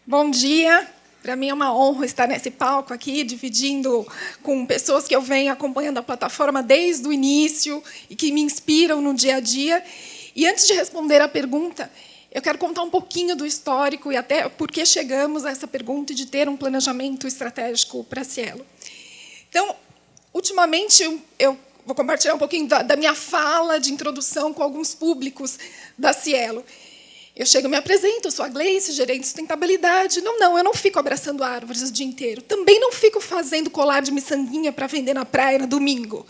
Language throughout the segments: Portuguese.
Bom dia. Para mim é uma honra estar nesse palco aqui, dividindo com pessoas que eu venho acompanhando a plataforma desde o início e que me inspiram no dia a dia. E antes de responder a pergunta, eu quero contar um pouquinho do histórico e até por que chegamos a essa pergunta de ter um planejamento estratégico para a Cielo. Então, ultimamente, eu vou compartilhar um pouquinho da minha fala de introdução com alguns públicos da Cielo. Eu chego e me apresento, eu sou a Gleice, gerente de sustentabilidade. Não, eu não fico abraçando árvores o dia inteiro. Também não fico fazendo colar de miçanguinha para vender na praia no domingo.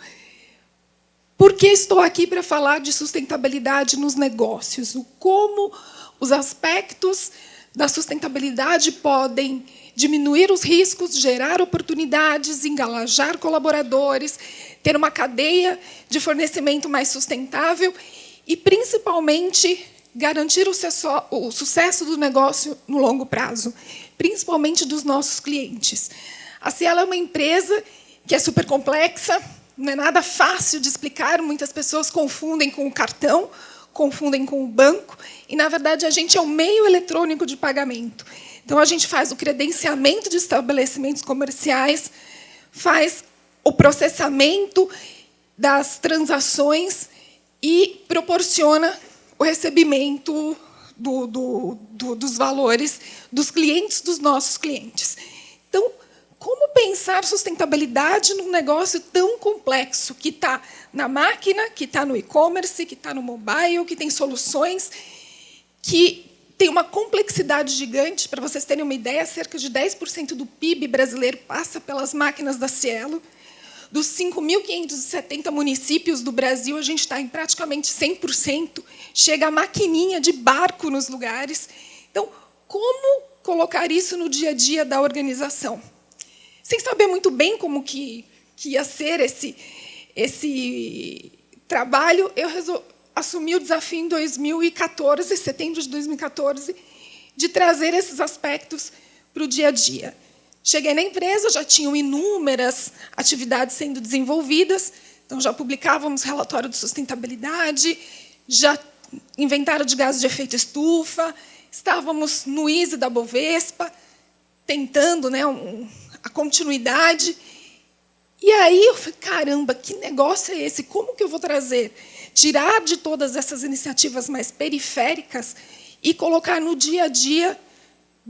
Por que estou aqui para falar de sustentabilidade nos negócios? Como os aspectos da sustentabilidade podem diminuir os riscos, gerar oportunidades, engajar colaboradores, ter uma cadeia de fornecimento mais sustentável e, principalmente, garantir o sucesso do negócio no longo prazo, principalmente dos nossos clientes. A Cielo é uma empresa que é super complexa, não é nada fácil de explicar, muitas pessoas confundem com o cartão, confundem com o banco, e, na verdade, a gente é um meio eletrônico de pagamento. Então, a gente faz o credenciamento de estabelecimentos comerciais, faz o processamento das transações e proporciona o recebimento dos valores dos clientes, dos nossos clientes. Então, como pensar sustentabilidade num negócio tão complexo, que está na máquina, que está no e-commerce, que está no mobile, que tem soluções, que tem uma complexidade gigante. Para vocês terem uma ideia, cerca de 10% do PIB brasileiro passa pelas máquinas da Cielo. Dos 5.570 municípios do Brasil, a gente está em praticamente 100%. Chega a maquininha de barco nos lugares. Então, como colocar isso no dia a dia da organização? Sem saber muito bem como que ia ser esse trabalho, eu assumi o desafio em 2014, setembro de 2014, de trazer esses aspectos para o dia a dia. Cheguei na empresa, já tinham inúmeras atividades sendo desenvolvidas, então já publicávamos relatório de sustentabilidade, já inventário de gases de efeito estufa, estávamos no ISE da Bovespa, tentando, a continuidade. E aí eu falei, caramba, que negócio é esse? Como que eu vou tirar de todas essas iniciativas mais periféricas e colocar no dia a dia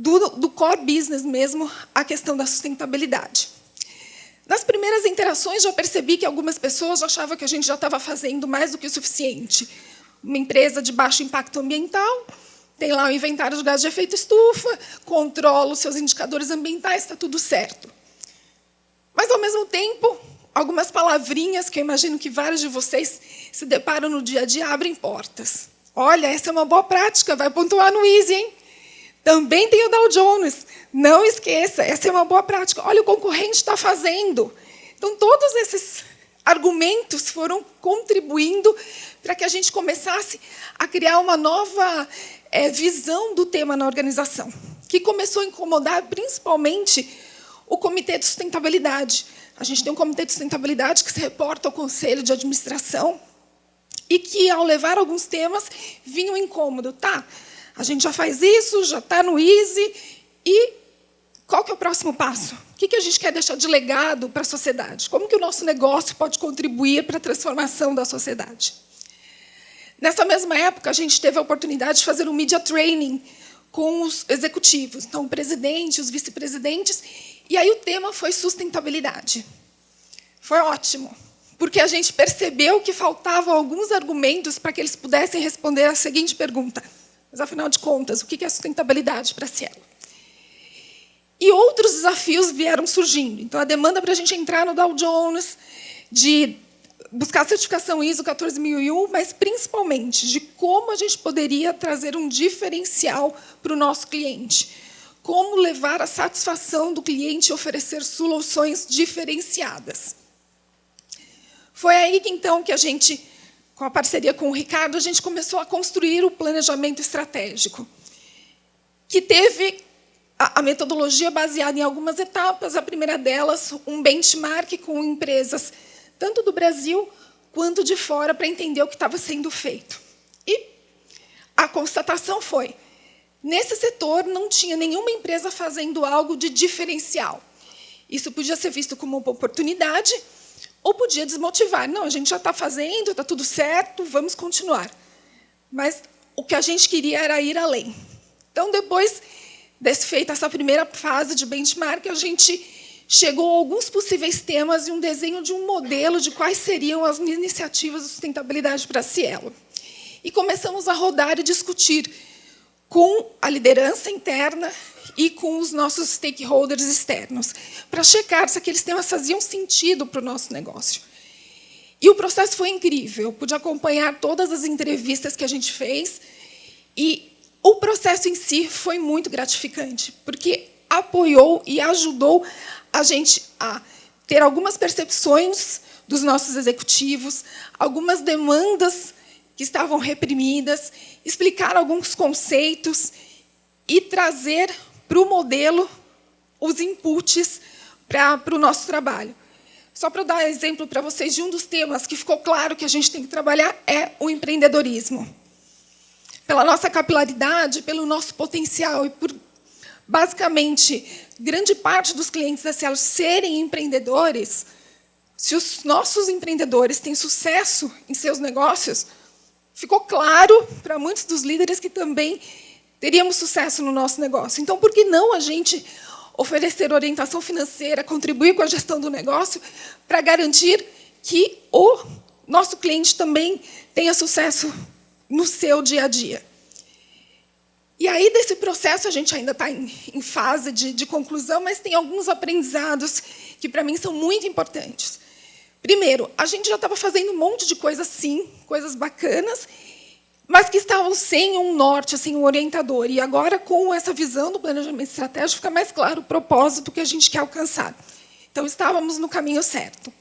do core business mesmo a questão da sustentabilidade? Nas primeiras interações, já percebi que algumas pessoas achavam que a gente já estava fazendo mais do que o suficiente. Uma empresa de baixo impacto ambiental, tem lá o inventário de gás de efeito estufa, controla os seus indicadores ambientais, está tudo certo. Mas, ao mesmo tempo, algumas palavrinhas que eu imagino que vários de vocês se deparam no dia a dia abrem portas. Olha, essa é uma boa prática, vai pontuar no ISE, hein? Também tem o Dow Jones. Não esqueça, essa é uma boa prática. Olha, o concorrente está fazendo. Então, todos esses argumentos foram contribuindo para que a gente começasse a criar uma nova visão do tema na organização, que começou a incomodar principalmente o Comitê de Sustentabilidade. A gente tem um Comitê de Sustentabilidade que se reporta ao Conselho de Administração e que, ao levar alguns temas, vinha um incômodo. Tá, a gente já faz isso, já está no ISE, e qual que é o próximo passo? O que a gente quer deixar de legado para a sociedade? Como que o nosso negócio pode contribuir para a transformação da sociedade? Nessa mesma época, a gente teve a oportunidade de fazer um media training com os executivos, então, o presidente, os vice-presidentes, e aí o tema foi sustentabilidade. Foi ótimo, porque a gente percebeu que faltavam alguns argumentos para que eles pudessem responder a seguinte pergunta: mas, afinal de contas, o que é sustentabilidade para a Cielo? E outros desafios vieram surgindo. Então, a demanda para a gente entrar no Dow Jones, de buscar a certificação ISO 14001, mas, principalmente, de como a gente poderia trazer um diferencial para o nosso cliente. Como levar a satisfação do cliente e oferecer soluções diferenciadas. Foi aí que, então, que a gente, com a parceria com o Ricardo, a gente começou a construir o planejamento estratégico, que teve a metodologia baseada em algumas etapas. A primeira delas, um benchmark com empresas tanto do Brasil quanto de fora, para entender o que estava sendo feito. E a constatação foi: Nesse setor, não tinha nenhuma empresa fazendo algo de diferencial. Isso podia ser visto como uma oportunidade ou podia desmotivar. Não, a gente já está fazendo, está tudo certo, vamos continuar. Mas o que a gente queria era ir além. Então, depois de feita essa primeira fase de benchmark, a gente chegou a alguns possíveis temas e um desenho de um modelo de quais seriam as iniciativas de sustentabilidade para a Cielo. E começamos a rodar e discutir com a liderança interna e com os nossos stakeholders externos, para checar se aqueles temas faziam sentido para o nosso negócio. E o processo foi incrível. Eu pude acompanhar todas as entrevistas que a gente fez, e o processo em si foi muito gratificante, porque apoiou e ajudou a gente a ter algumas percepções dos nossos executivos, algumas demandas que estavam reprimidas, explicar alguns conceitos e trazer para o modelo os inputs para o nosso trabalho. Só para dar exemplo para vocês de um dos temas que ficou claro que a gente tem que trabalhar é o empreendedorismo. Pela nossa capilaridade, pelo nosso potencial e por, basicamente, grande parte dos clientes da Cielo serem empreendedores, se os nossos empreendedores têm sucesso em seus negócios, ficou claro para muitos dos líderes que também teríamos sucesso no nosso negócio. Então, por que não a gente oferecer orientação financeira, contribuir com a gestão do negócio, para garantir que o nosso cliente também tenha sucesso no seu dia a dia? E aí, desse processo, a gente ainda está em fase de conclusão, mas tem alguns aprendizados que, para mim, são muito importantes. Primeiro, a gente já estava fazendo um monte de coisas, sim, coisas bacanas, mas que estavam sem um norte, sem um orientador. E agora, com essa visão do planejamento estratégico, fica mais claro o propósito que a gente quer alcançar. Então, estávamos no caminho certo.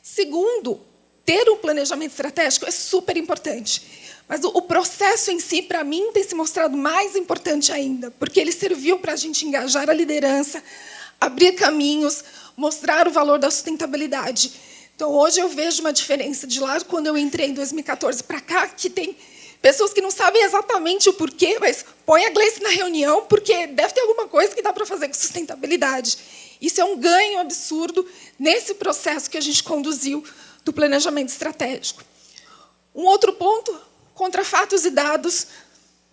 Segundo, ter um planejamento estratégico é super importante. Mas o processo em si, para mim, tem se mostrado mais importante ainda, porque ele serviu para a gente engajar a liderança, abrir caminhos, mostrar o valor da sustentabilidade. Então, hoje eu vejo uma diferença de lá, quando eu entrei em 2014 para cá, que tem pessoas que não sabem exatamente o porquê, mas põe a Gleice na reunião, porque deve ter alguma coisa que dá para fazer com sustentabilidade. Isso é um ganho absurdo nesse processo que a gente conduziu do planejamento estratégico. Um outro ponto, contra fatos e dados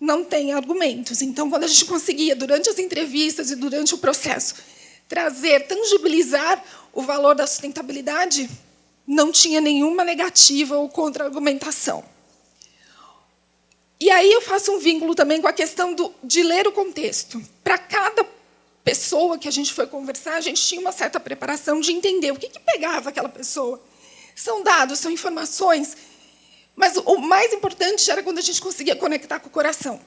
não tem argumentos. Então, quando a gente conseguia, durante as entrevistas e durante o processo, trazer, tangibilizar o valor da sustentabilidade, não tinha nenhuma negativa ou contra-argumentação. E aí eu faço um vínculo também com a questão de ler o contexto. Para cada pessoa que a gente foi conversar, a gente tinha uma certa preparação de entender o que pegava aquela pessoa. São dados, são informações, mas o mais importante era quando a gente conseguia conectar com o coração.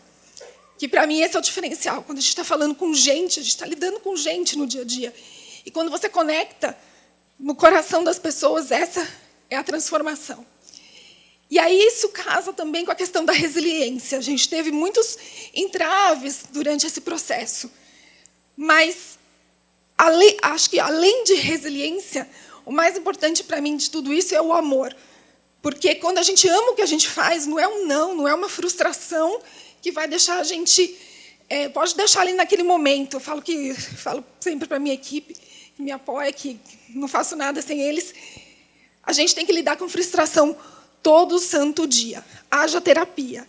Que, para mim, esse é o diferencial. Quando a gente está falando com gente, a gente está lidando com gente no dia a dia. E quando você conecta no coração das pessoas, essa é a transformação. E aí isso casa também com a questão da resiliência. A gente teve muitos entraves durante esse processo. Mas, acho que, além de resiliência, o mais importante para mim de tudo isso é o amor. Porque quando a gente ama o que a gente faz, não é um não é uma frustração que vai deixar a gente... pode deixar ali naquele momento. Eu falo sempre para a minha equipe, que me apoia, que não faço nada sem eles. A gente tem que lidar com frustração todo santo dia. Haja terapia.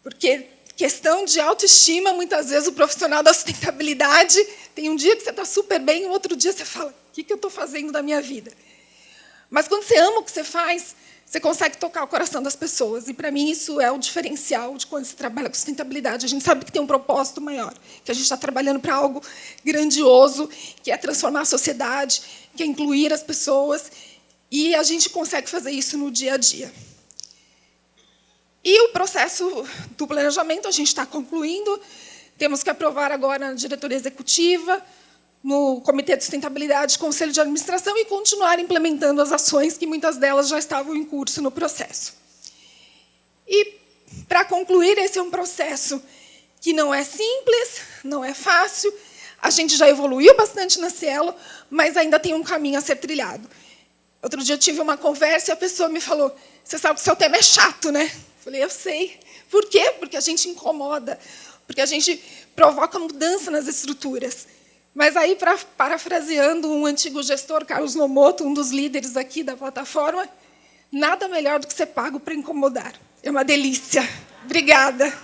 Porque questão de autoestima, muitas vezes o profissional da sustentabilidade tem um dia que você está super bem, o outro dia você fala, o que eu estou fazendo da minha vida? Mas quando você ama o que você faz, você consegue tocar o coração das pessoas. E, para mim, isso é o diferencial de quando se trabalha com sustentabilidade. A gente sabe que tem um propósito maior, que a gente está trabalhando para algo grandioso, que é transformar a sociedade, que é incluir as pessoas, e a gente consegue fazer isso no dia a dia. E o processo do planejamento a gente está concluindo. Temos que aprovar agora na diretoria executiva, no Comitê de Sustentabilidade, Conselho de Administração, e continuar implementando as ações que muitas delas já estavam em curso no processo. E, para concluir, esse é um processo que não é simples, não é fácil. A gente já evoluiu bastante na Cielo, mas ainda tem um caminho a ser trilhado. Outro dia eu tive uma conversa e a pessoa me falou, você sabe que o seu tema é chato, né? Eu falei, eu sei. Por quê? Porque a gente incomoda. porque a gente provoca mudança nas estruturas. Mas aí, parafraseando um antigo gestor, Carlos Nomoto, um dos líderes aqui da plataforma, nada melhor do que ser pago para incomodar. É uma delícia. Obrigada.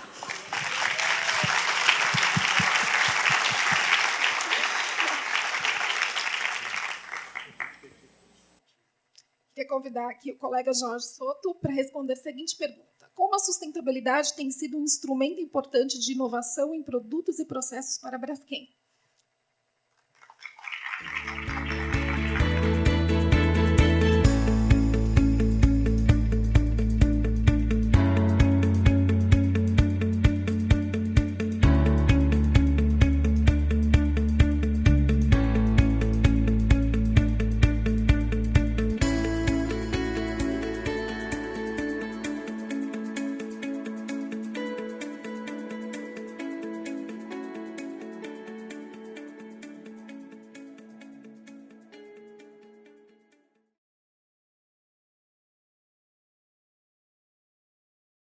Queria convidar aqui o colega Jorge Soto para responder a seguinte pergunta. Como a sustentabilidade tem sido um instrumento importante de inovação em produtos e processos para a Braskem?